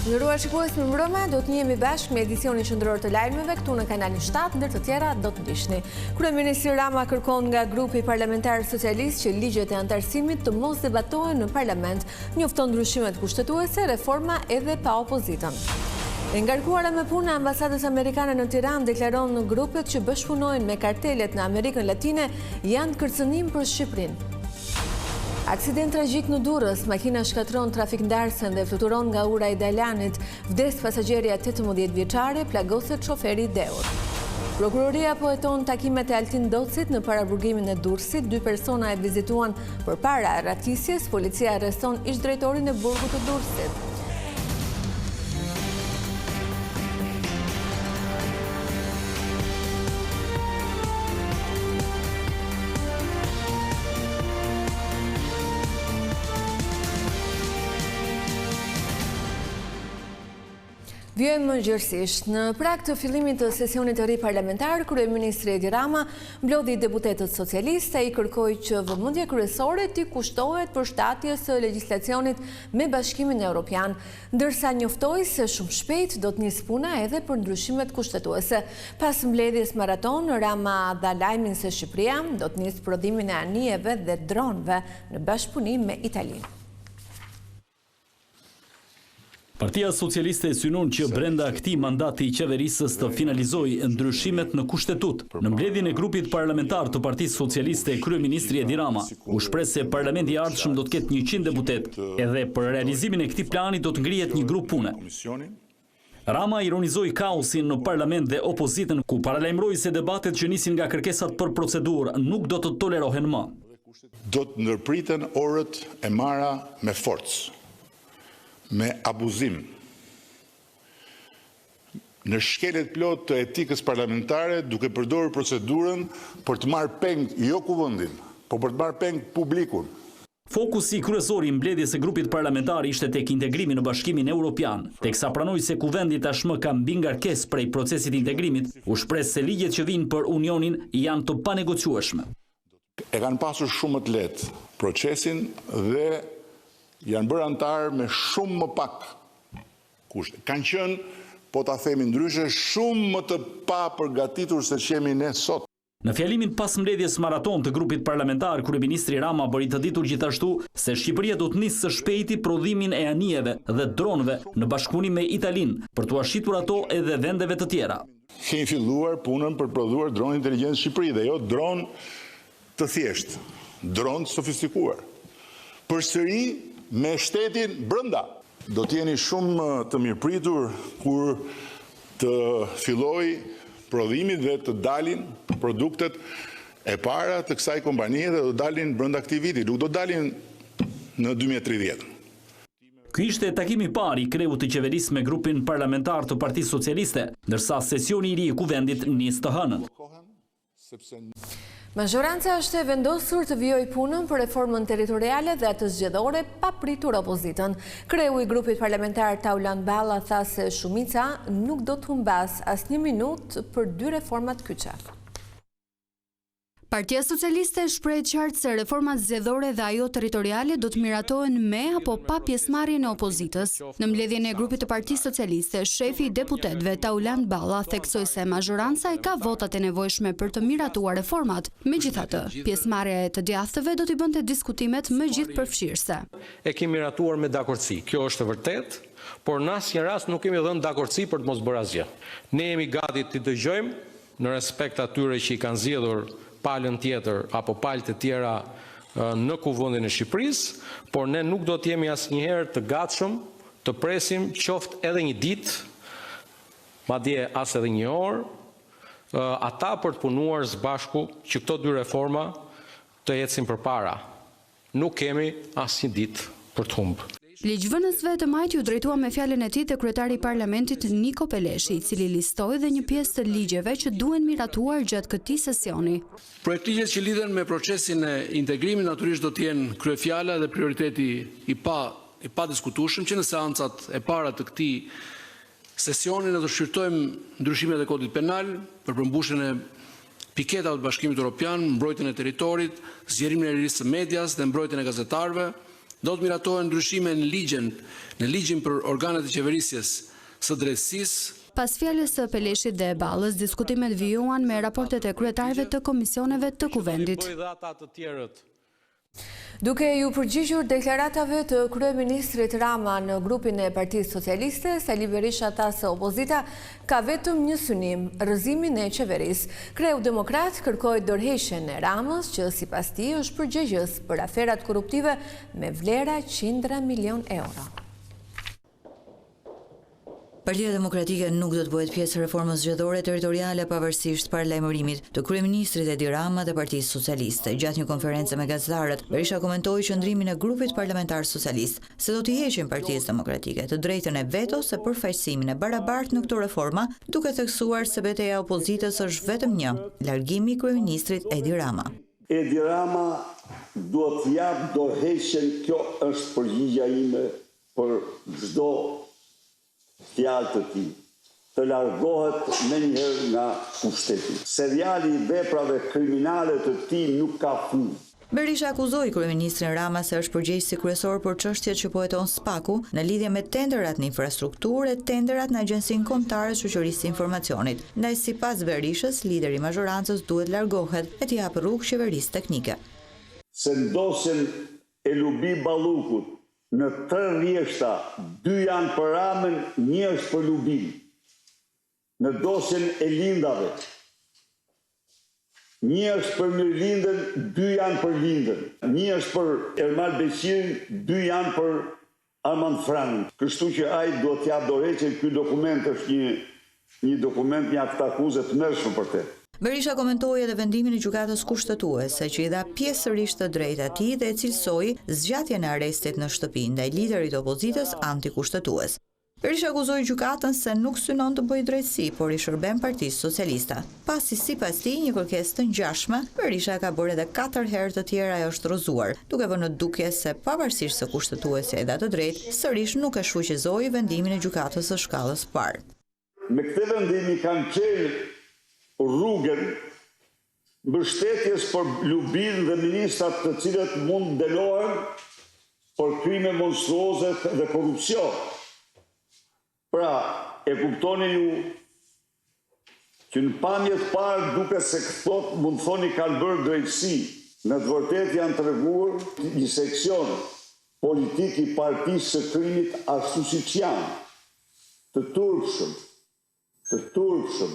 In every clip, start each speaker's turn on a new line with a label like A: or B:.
A: Nderuar shikues, më mbrëmë do të njihemi bashkë me edicionin qendror të lajmeve këtu në kanalin 7, ndër të tjera do të ndiqni. Kryeministri Rama kërkon nga grupi parlamentar socialist që ligjet e antarësimit të mos debatohen në parlament, njofton ndryshimet kushtetuese, reforma edhe pa opozitën. E ngarkuara me punë e ambasadës amerikane në Tiranë deklaron në grupet që bashkëpunojnë me kartelet në Amerikën Latine janë kërcënim për Shqipërinë. Aksident tragjik në Durrës, makina shkatron trafikndarësen dhe fluturon nga ura i Dalanit, vdes pasagjerja 18 vjeçare, plagoset shoferi Deur. Prokuroria po heton takimet e Altin Docit në paraburgimin e Durrësit, 2 persona e vizituan përpara ratisjes, policia arreston ish-drejtorin e burgut të Durrësit. Vjojmë mëngjesisht. Në prag të fillimit të sesionit të ri parlamentar, kryeministri Edi Rama mblodhi deputetët socialistë, ai kërkoi që vëmendja kryesore t'i kushtohet përshtatjes së legjislacionit me Bashkimin Evropian, ndërsa njoftoi se shumë shpejt do të nisë puna edhe për ndryshimet kushtetuese. Pas mbledhjes maraton, Rama dha lajmin se Shqipëria do të nisë prodhimin e anijeve dhe dronëve në bashkëpunim me Italinë.
B: Partia Socialiste synon që brenda këtij mandati i qeverisës të finalizojë ndryshimet në kushtetut. Në mbledhjen e grupit parlamentar të Partisë Socialiste, kryeministri Edi Rama u shpreh se parlamenti i ardhshëm do të ketë 100 deputet, edhe për realizimin e këtij plani do të ngrihet një grup pune. Rama ironizoi kaosin në parlament dhe opozitën, ku paralajmëroi se debatet që nisin nga kërkesat për procedurë nuk do të tolerohen më.
C: Do të ndërpriten orët e marra me forcë, me abuzim, në shkelet plot të etikës parlamentare, duke përdorur procedurën për të marrë peng jo kuvendin, por për të marrë peng publikun.
B: Fokusi kryesor i mbledhjes së grupit parlamentar ishte tek integrimi në Bashkimin Evropian, teksa pranoi se kuvendi tashmë ka mbi ngarkesë prej procesit integrimit, u shpreh se ligjet që vijnë për Unionin janë të panegociueshme.
C: E kanë pasur shumë më të lehtë procesin dhe janë bërë antarë me shumë më pak kushte. Kanë qenë, po ta themi ndryshe, shumë më të pa përgatitur se ç'jemi ne sot.
B: Në fjalimin pas mbledhjes maraton të grupit parlamentar, kryeministri Rama bëri të ditur gjithashtu se Shqipëria do të nisë së shpejti prodhimin e anijeve dhe dronëve në bashkëpunim me Italinë për t'u ashqitur ato edhe vendeve të tjera.
C: Kemi filluar punën për prodhuar dronë inteligjencë Shqipëri dhe jo dronë të thjeshtë, dronë të sofistikuar. Përsëri me shtetin brenda. Do t'jeni shumë të mirëpritur kur të filloj prodhimi dhe të dalin produktet e para të kësaj kompanie dhe do dalin brenda këtij viti, nuk do dalin në 2030.
B: Ky ishte takimi i parë i kreut të qeverisë me grupin parlamentar të Partisë Socialiste, ndërsa sesioni i ri i kuvendit nis të hënën.
A: Majoranca është e vendosur të vijojë punën për reformën territoriale dhe atë zgjedhore pa pritur opozitën. Kreu i grupit parlamentar Tauland Balla tha se shumica nuk do të humbas as një minutë për 2 reforma të kyçe.
D: Partia Socialiste shpreh qartë se reformat zgjedhore dhe ajo territoriale do të miratohen me apo pa pjesëmarrjen e opozitës. Në mbledhjen e grupit të Partisë Socialiste, shefi i deputetëve Tauland Balla theksoi se majoranca e ka votat e nevojshme për të miratuar reformat. Megjithatë, pjesëmarrja e të djathtëve do t'i bënte diskutimet më gjithëpërfshirëse.
E: E kemi miratuar me dakordsi. Kjo është e vërtetë, por në asnjë rast nuk kemi dhënë dakordsi për të mos bërë asgjë. Ne jemi gati të dëgjojmë në respekt atyre që i kanë zgjedhur palën tjetër apo palët e tjera në kuvendin e Shqipërisë, por ne nuk do të jemi asnjëherë të gatshëm të presim qoftë edhe një ditë, madje as edhe një orë, ata për të punuar së bashku që këto 2 reforma të ecin përpara. Nuk kemi asnjë ditë për të humbë.
D: Ligjvënësve të majtë ju drejtua me fjalën e tij te kryetari i parlamentit Niko Peleshi, i cili listoi dhe një pjesë të ligjeve që duhen miratuar gjatë këtij sesioni.
F: Projektligjet që lidhen me procesin e integrimit natyrisht do të jenë kryefjala dhe prioriteti i pa diskutueshëm që në seancat e para të këtij sesioni ne do shqyrtojmë ndryshimet e kodit penal për përmbushjen e piketave të Bashkimit Evropian, mbrojtjen e territorit, zgjerimin e lirisë së medias dhe mbrojtjen e gazetarëve, Do të miratohen ndryshime në ligjin për organet e qeverisjes së drejtësisë.
D: Pas fjalës së Peleshit dhe Ballës, diskutimet vijuan me raportet e kryetarëve të komisioneve të Kuvendit.
A: Duke ju përgjigjur deklaratave të kryeministrit Rama në grupin e Partisë Socialiste, Sali Berisha tha se opozita ka vetëm një synim, rrëzimin e qeverisë. Kreu Demokrat kërkoi dorëheqjen e Ramës, që sipas tij është përgjegjës për aferat korruptive me vlera qindra milion euro.
G: Partia Demokratike nuk do të bëhet pjesë e reformës zgjedhore territoriale pavarësisht paralajmërimit të kryeministrit Edi Rama dhe Partisë Socialiste. Gjatë një konferencë me gazetarët, Berisha komentoi qëndrimin e grupit parlamentar socialist se do t'i heqin Partisë Demokratike të drejtën e vetos e përfaqësimin e barabartë në këto reforma, duke theksuar se betejë e opozitës është vetëm një, largimi i kryeministrit Edi Rama.
H: Edi Rama duhet të jap dorëheqjen, kjo është përgjigjja ime për çdo fjalë të tij, të largohet menjëherë nga pushteti. Seriali i veprave kriminale të tij nuk ka fund.
G: Berisha akuzoi kryeministrin Rama se është përgjegjësi kryesor për çështjet që po heton Spaku në lidhje me tenderat në infrastrukturë e tenderat në Agjencinë Kombëtare të Shoqërisë së Informacionit. Ndaj sipas Berishës, lideri i mazhorancës duhet largohet e t'i japë rrugë qeverisë teknike.
H: Se ndosjen e Lubi Ballukut në 3 rjeshta, 2 janë për Ramën, 1 është për Lubin. Në dosjen e lindave, 1 është për Mirlindën, 2 janë për Lindën. 1 është për Ermal Beqirin, 2 janë për Armand Franin. Kështu që ai duhet t'ja dorëheqë, ky dokument është një dokument mjaft akuze të mërshme për te.
G: Berisha komentoi edhe vendimin e gjykatës kushtetuese që i dha pjesërisht të drejtë atij dhe e cilësoi zgjatjen e arrestit në shtëpi ndaj liderit të opozitës antikushtetues. Berisha akuzoi gjykatën se nuk synon të bëjë drejtësi, por i shërben Partisë Socialiste. Pasi sipas tij një kërkesë të ngjashme, Berisha ka bërë edhe 4 herë të tjera ajo është rrëzuar, duke vënë në dukje se pavarësisht se kushtetuesja i dha të drejtë, sërish nuk e shfuqizoi vendimin e gjykatës së shkallës së parë.
H: Me këtë vendim i kanë çelë rrugën mbështetjes për Lubin dhe ministrat të cilët mund dënohen për krime monstruoze dhe korrupsion. Pra, e kuptoni ju që në pamje të parë duke se këto mund thoni kanë bërë drejtësi, në të vërtetë janë treguar një seksion politik i Partisë së Krimit ashtu siç janë, të turpshëm.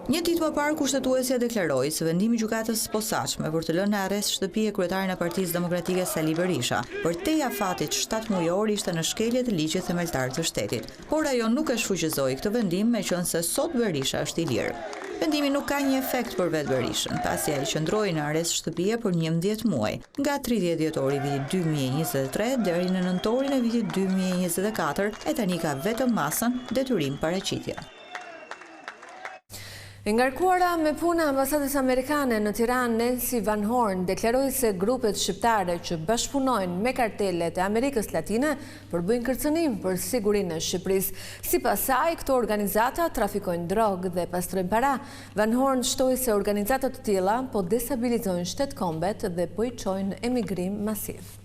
G: Një ditë më parë kushtetuesja deklaroi se vendimi i gjykatës së posaçme për të lënë në arrest shtëpi e kryetarin e Partisë Demokratike Sali Berisha për te afatit 7 mujor ishte në shkelje të ligjit themeltar të shtetit. Por ajo nuk e shfuqizoi këtë vendim, meqense sot Berisha është i lirë. Vendimi nuk ka një efekt për vetë Berishën, pasi ai qëndroi në arrest shtëpie për 11 muaj, nga 30 dhjetori vitit 2023 deri në nëntorin e vitit 2024, e tani ka vetëm masën detyrim paraqitje.
A: Ngarkuara me puna ambasadës amerikane në Tiranë, Nancy Van Horn deklaroi se grupet shqiptare që bashkëpunojnë me kartelet e Amerikës Latine përbëjnë kërcënim për sigurinë e Shqipërisë. Sipas saj, këto organizata trafikojnë drogë dhe pastrojnë para. Van Horn shtoi se organizata të tilla po destabilizojnë shtetkombet dhe po i çojnë emigrim masiv.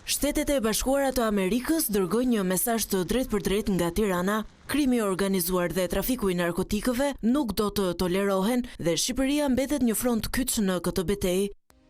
I: Shtetet e Bashkuara të Amerikës dërgojnë një mesazh të drejtpërdrejtë nga Tirana. Krimi organizuar dhe trafiku i narkotikëve nuk do të tolerohen dhe Shqipëria mbetet një front kyç në këtë betejë.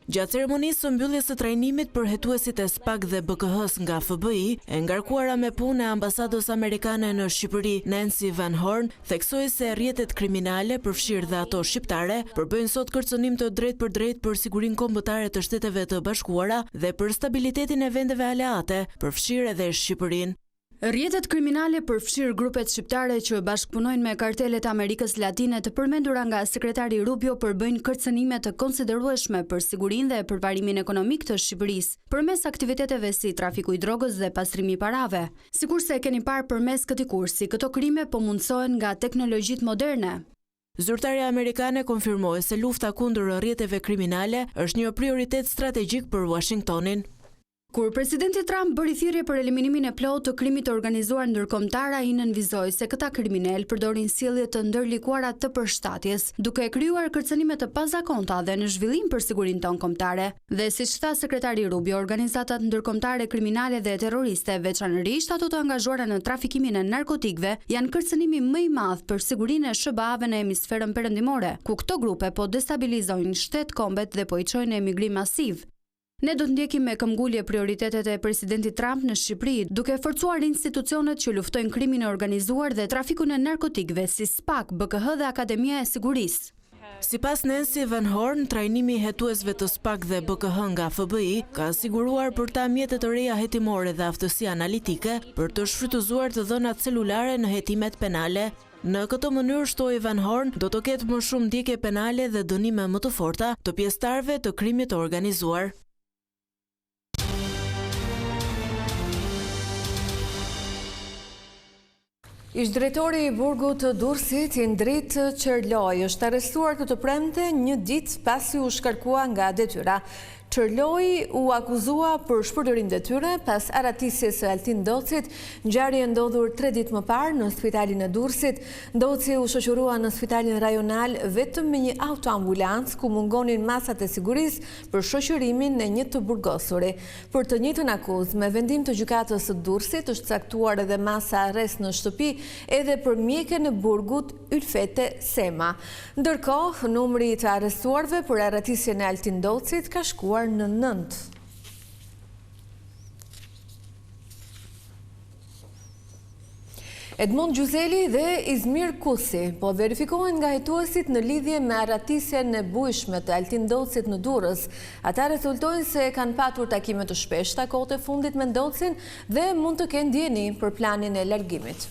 I: Gjatë ceremonisë së mbylljes së trajnimit për hetuesit e SPAK dhe BKH-s nga FBI, e ngarkuara me punë e ambasadës amerikane në Shqipëri, Nancy Van Horn, theksoi se rrjetet kriminale, përfshirë dhe ato shqiptare, përbëjnë sot kërcënim të drejtpërdrejtë për sigurinë kombëtare të Shteteve të Bashkuara dhe për stabilitetin e vendeve aleate, përfshirë edhe Shqipërinë.
D: Rrjetet kriminale përfshirë grupet shqiptare që bashkëpunojnë me kartelet Amerikës Latine të përmendura nga sekretari Rubio përbëjnë kërcënime të konsiderueshme për sigurinë dhe përparimin ekonomik të Shqipërisë, përmes aktiviteteve si trafiku i drogës dhe pastrimi i parave. Sikurse e keni parë përmes këtij kursi, këto krime po mundsohen nga teknologjitë moderne.
I: Zyrtarja amerikane konfirmoi se lufta kundër rrjeteve kriminale është një prioritet strategjik për Washingtonin.
D: Kur presidenti Trump bëri thirrje për eliminimin e plotë të krimit të organizuar ndërkombëtar, ai nënvizoi se këta kriminal përdorin sjellje të ndërlikuara të përshtatjes, duke krijuar kërcënime të pazakonta dhe në zhvillim për sigurinë tonë kombëtare. Dhe siç tha sekretari Rubio, organizatat ndërkombëtare kriminale dhe terroriste, veçanërisht ato të angazhuara në trafikimin e narkotikëve, janë kërcënimi më i madh për sigurinë e SBA-ve në hemisferën perëndimore, ku këto grupe po destabilizojnë shtet kombet dhe po i çojnë në emigrim masiv. Ne do të ndjekim me këmbgulje prioritetet e presidentit Trump në Shqipëri, duke forcuar institucionet që luftojnë krimin e organizuar dhe trafikun e narkotikëve, si SPAK, BKH dhe Akademia e Sigurisë.
I: Sipas Nancy Van Horn, trajnimi i hetuesve të SPAK dhe BKH nga FBI ka siguruar për ta mjete të reja hetimore dhe aftësi analitike për të shfrytëzuar të dhënat celulare në hetimet penale. Në këtë mënyrë, shtoi Van Horn, do të ketë më shumë ndjekje penale dhe dënime më të forta të pjesëtarëve të krimit të organizuar.
A: Ish-drejtori i burgut të Durrësit, Indrit Qerloj, është arrestuar këtë premte një ditë pasi u shkarkua nga detyra. Qerloj u akuzua për shpërdorim detyre pas aratisjes së Altin Docit, ngjarje ndodhur 3 ditë më parë në spitalin e Durrësit. Doci u shoqërua në spitalin rajonal vetëm me një autoambulancë ku mungonin masat e sigurisë për shoqërimin e një të burgosuri. Për të njëjtën akuzë, me vendim të gjykatës së Durrësit, është caktuar edhe masa arrest në shtëpi edhe për mjekën e burgut Ylfete Sema. Ndërkohë, numri të arrestuarve për aratisjen e Altin Docit ka shkuar në 9. Edmond Gjuzeli dhe Izmir Kusi po verifikohen nga hetuesit në lidhje me aratisjen e bujshme të Altin Docit në Durrës. Ata rezultojnë se kanë patur takime të shpeshta kohët e fundit me Docin dhe mund të kenë ndjeni për planin e largimit.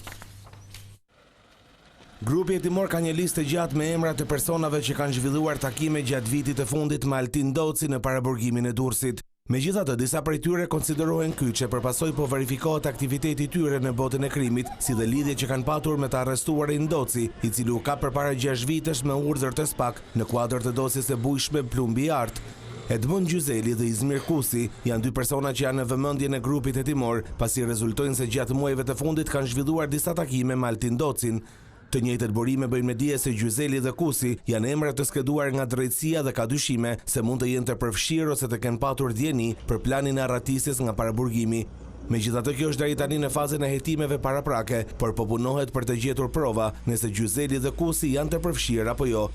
J: Grupi hetimor ka një listë gjatë me emrat e personave që kanë zhvilluar takime gjatë vitit të fundit me Altin Doci në paraburgimin e Durrësit. Megjithatë, disa prej tyre konsiderohen kyçe, përpasoj po verifikohet aktiviteti tyre në botën e krimit, si dhe lidhje që kanë patur me të arrestuarin Doci, i cili u kap përpara 6 vitesh me urdhër të SPAK në kuadër të dosjes së bujshme plumbi i art. Edmond Gjuzeli dhe Izmir Kusi janë 2 persona që janë në vëmendjen e grupit hetimor, pasi rezultojnë se gjatë muajve të fundit kanë zhvilluar disa takime me Altin Docin. Të njëjtët burime bëjnë me dije se Gjuzeli dhe Kusi janë emra të skeduar nga drejtësia dhe ka dyshime se mund të jenë të përfshirë ose të kenë patur djeni për planin e arratisjes nga paraburgimi. Megjithatë, kjo është deri tani në fazën e hetimeve paraprake, por po punohet për të gjetur prova nëse Gjuzeli dhe Kusi janë të përfshirë apo jo.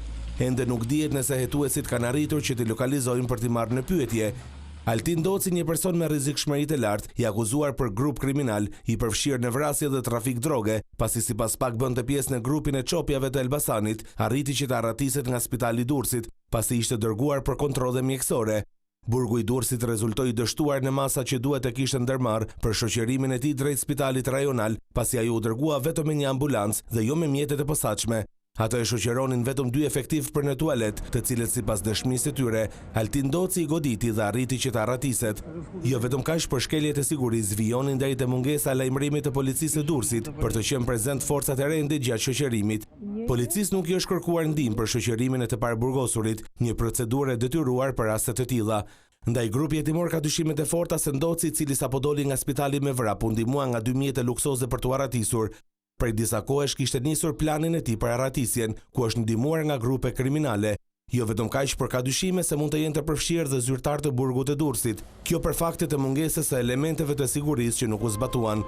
J: Ende nuk dihet nëse hetuesit kanë arritur që të lokalizojnë për t'i marrë në pyetje. Altin Doci, një person me rrezikshmëri të lartë, i akuzuar për grup kriminal, i përfshirë në vrasje dhe trafik droge, pasi sipas SPAK bënte pjesë në grupin e çopjave të Elbasanit, arriti që të arratiset nga spitali i Durrësit, pasi ishte dërguar për kontrolle mjekësore. Burgu i Durrësit rezultoi dështuar në masa që duhet të kishte ndërmarrë për shoqërimin e tij drejt spitalit rajonal, pasi ai u dërgua vetëm me një ambulancë dhe jo me mjetet e posaçme. Ato e shoqëronin vetëm 2 efektiv për në tualet, të cilët sipas dëshmisë së tyre, Altin Doci i goditi dhe arriti që të arratiset. Jo vetëm kaq, por shkeljet e sigurisë vijonin deri te mungesa e lajmërimit të policisë së Durrësit për të qenë prezent forcat e rende gjatë shoqërimit. Policisë nuk i është kërkuar ndihmë për shoqërimin e të paraburgosurit, një procedurë e detyruar për raste të tilla. Ndaj grupi hetimor ka dyshimet e forta se Doci, i cili sapo doli nga spitali me vrap, u ndihmua nga 2 mjete luksoze për t'u arratisur. Prej disa kohësh kishte nisur planin e tij për arratisjen, ku është ndihmuar nga grupe kriminale. Jo vetëm kaq, por ka dyshime se mund të jenë të përfshirë dhe zyrtar të burgut të Durrësit. Kjo për faktet e mungesës së elementeve të sigurisë që nuk u zbatuan.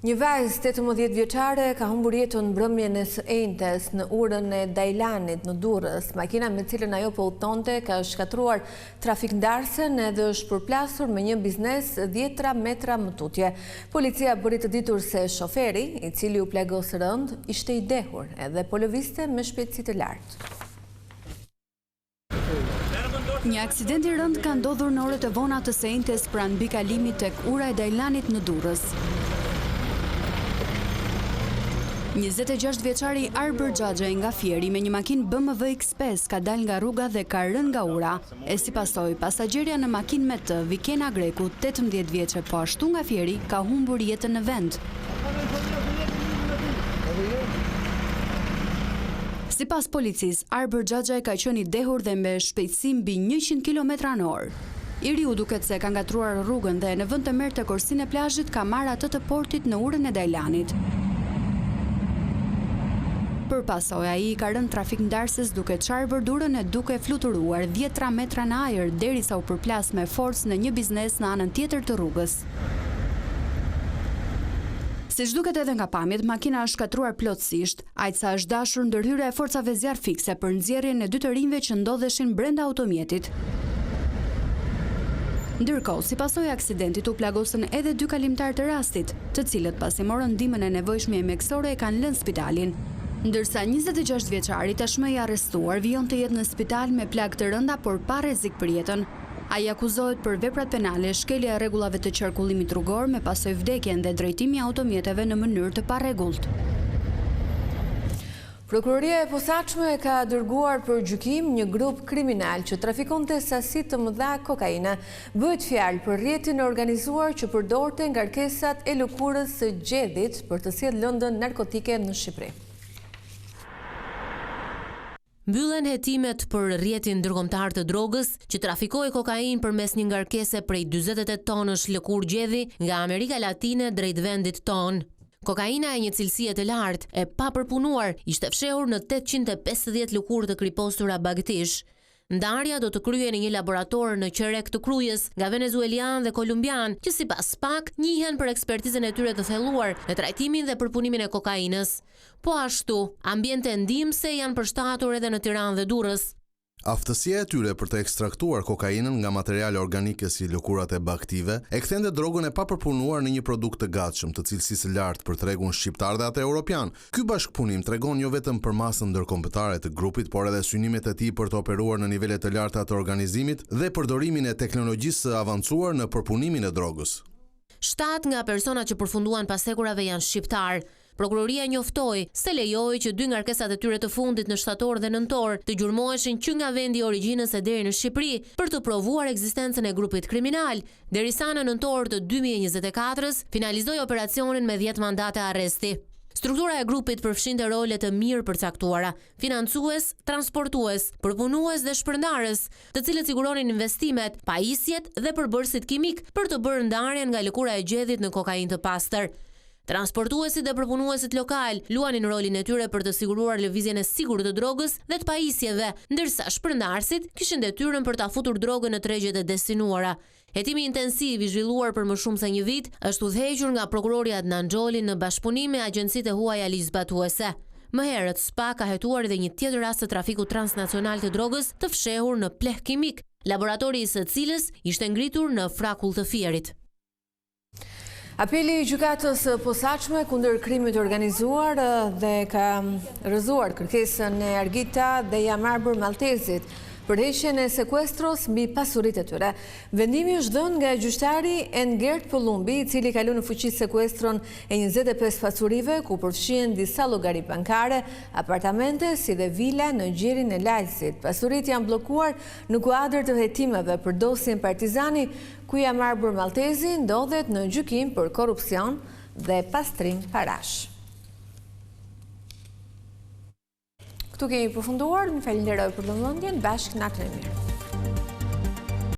A: Një vajzë 18 vjeçare ka humbur jetën mbrëmjen e së enjtes në urën e Dajlanit në Durrës. Makina me cilën ajo po udhtonte ka shkatruar trafikndarsen edhe është përplasur me një biznes 10 metra më tutje. Policia bëri të ditur se shoferi, i cili u plagos rënd, ishte i dehur edhe po lëvizte me shpejtësi të lartë.
D: Një aksident i rënd ka ndodhur në orët e vona të së enjtes pranë mbikalimit tek ura e Dajlanit në Durrës. 26 vjeçari Arber Xhaxhaj nga Fieri me një makinë BMW X5 ka dalë nga rruga dhe ka rënë nga ura. E si pasojë, pasagjerja në makinë me të, Vikena Greku, 18 vjeçe, po ashtu nga Fieri, ka humbur jetën në vend. Sipas policisë, Arber Xhaxhaj ka qenë i dehur dhe me shpejtësi mbi 100 km/h. I riu duket se ka ngatruar rrugën dhe në vend të merrte korsinë e plazhit ka marrë atë të portit në urën e Dajlanit. Përpasoj ai ka rënë trafik ndarses duke çarë bordurën e duke fluturuar 10 metra në ajër derisa u përplas me forcë në një biznes në anën tjetër të rrugës. Siç duket edhe nga pamjet, makina është shkatruar plotësisht, aq sa është dashur ndërhyrja e forcave zjarr fikse për nxjerrjen e 2 të rinjve që ndodheshin brenda automjetit. Ndërkohë, si pasojë e aksidentit u plagosën edhe 2 kalimtar të rastit, të cilët pasi morën ndihmën e nevojshme mjekësore e kanë lënë spitalin. Ndërsa 26 vjeçari tashmë i arrestuar vijon të jetë në spital me plagë të rënda por pa rrezik për jetën. Ai akuzohet për veprat penale, shkelja e rregullave të qarkullimit rrugor me pasojë vdekjen dhe drejtimi i automjeteve në mënyrë të parregullt.
A: Prokuroria e posaçme ka dërguar për gjykim një grup kriminal që trafikonte sasi të mëdha kokaine. Bëhet fjalë për rrjetin e organizuar që përdorte ngarkesat e lëkurës së gjedhit për të sjellë lëndën narkotike në Shqipëri.
K: Mbyllen hetimet për rrjetin ndërkombëtar të drogës që trafikoi kokainë përmes një ngarkese prej 48 tonësh lëkurë gjedhi nga Amerika Latine drejt vendit tonë. Kokaina e një cilësie të lartë e papërpunuar ishte fshehur në 850 lëkurë të kriposura bagëtish. Ndarja do të kryhen në një laborator në qerek të Krujës nga venezuelian dhe kolumbian, që sipas PAK njihen për ekspertizën e tyre të thelluar në trajtimin dhe përpunimin e kokainës. Po ashtu, ambiente ndihmëse janë përshtatur edhe në Tiranë dhe Durrës.
L: Aftësia e tyre për të ekstraktuar kokainën nga materiale organike si lëkurat e baktive e kthente drogën e papërpunuar në një produkt të gatshëm të cilësisë lartë për tregun shqiptar dhe atë europian. Ky bashkëpunim tregon jo vetëm për masën ndërkombëtare të grupit, por edhe synimet e tij për të operuar në nivele të larta të organizimit dhe përdorimin e teknologjisë së avancuar në përpunimin e drogës.
K: 7 nga personat që përfunduan pas hekurave janë shqiptar. Prokuroria njoftoi se lejoi që 2 ngarkesat e tyre të fundit në shtator dhe nëntor të gjurmoheshin që nga vendi i origjinës e deri në Shqipëri për të provuar ekzistencën e grupit kriminal, derisa në nëntor të 2024-s finalizoi operacionin me 10 mandate arresti. Struktura e grupit përfshinte role të mirë përcaktuara: financues, transportues, përpunues dhe shpërndarës, të cilët siguronin investimet, pajisjet dhe përbërësit kimik për të bërë ndarjen nga lëkura e gjedhit në kokainë të pastër. Transportuesit dhe përpunuesit lokal luanin rolin e tyre për të siguruar lëvizjen e sigurt të drogës dhe të pajisjeve, ndërsa shpërndarësit kishin detyrën për ta futur drogën në tregjet e destinuara. Hetimi intensiv i zhvilluar për më shumë se një vit është udhëhequr nga prokurori Adnan Xholi në bashkëpunim me agjencitë e huaja ligjzbatuese. Më herët, SPA ka hetuar edhe një tjetër rast të trafikut transnacional të drogës të fshehur në pleh kimik, laboratori i së cilës ishte ngritur në Frakull të Fierit.
A: Apeli i gjykatës posaçme kundër krimit organizuar dhe ka rrëzuar kërkesën e Argita dhe Jamarbër Maltezit për heqjen e sekuestros mbi pasuritë e tyre. Vendimi është dhënë nga gjyqtari Engert Pëllumbi, i cili ka lënë në fuqi sekuestron e 25 pasurive, ku përfshihen disa llogari bankare, apartamente si dhe vila në gjerin e Lalësit. Pasuritë janë bllokuar në kuadër të hetimeve për dosjen Partizani, ku Jamarbër Maltezi ndodhet në gjykim për korrupsion dhe pastrim parash. Këtu kemi përfunduar, më falenderoj për vëmendjen, bashkë natën e mirë.